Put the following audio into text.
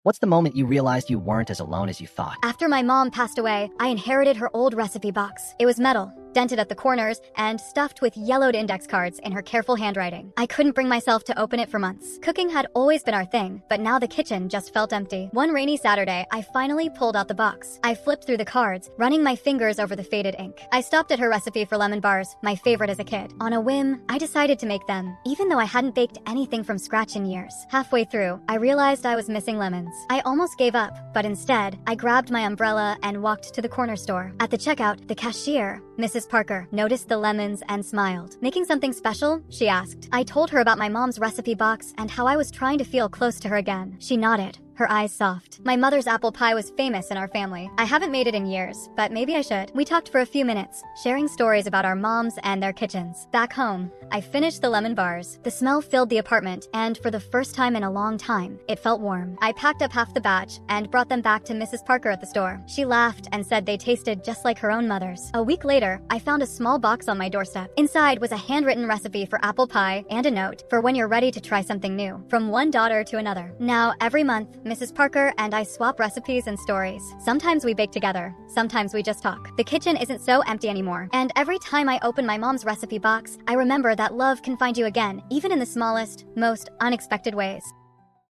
What's the moment you realized you weren't as alone as you thought? After my mom passed away, I inherited her old recipe box. It was metal, dented at the corners, and stuffed with yellowed index cards in her careful handwriting. I couldn't bring myself to open it for months. Cooking had always been our thing, but now the kitchen just felt empty. One rainy Saturday, I finally pulled out the box. I flipped through the cards, running my fingers over the faded ink. I stopped at her recipe for lemon bars, my favorite as a kid. On a whim, I decided to make them, even though I hadn't baked anything from scratch in years. Halfway through, I realized I was missing lemons. I almost gave up, but instead, I grabbed my umbrella and walked to the corner store. At the checkout, the cashier, Mrs. Parker, noticed the lemons and smiled. "Making something special?" she asked. I told her about my mom's recipe box and how I was trying to feel close to her again. She nodded, her eyes soft. My mother's apple pie was famous in our family. I haven't made it in years, but maybe I should. We talked for a few minutes, sharing stories about our moms and their kitchens. Back home, I finished the lemon bars. The smell filled the apartment, and for the first time in a long time, it felt warm. I packed up half the batch and brought them back to Mrs. Parker at the store. She laughed and said they tasted just like her own mother's. A week later, I found a small box on my doorstep. Inside was a handwritten recipe for apple pie and a note for when you're ready to try something new, from one daughter to another. Now, every month, Mrs. Parker and I swap recipes and stories. Sometimes we bake together, sometimes we just talk. The kitchen isn't so empty anymore, and every time I open my mom's recipe box, I remember that love can find you again, even in the smallest, most unexpected ways.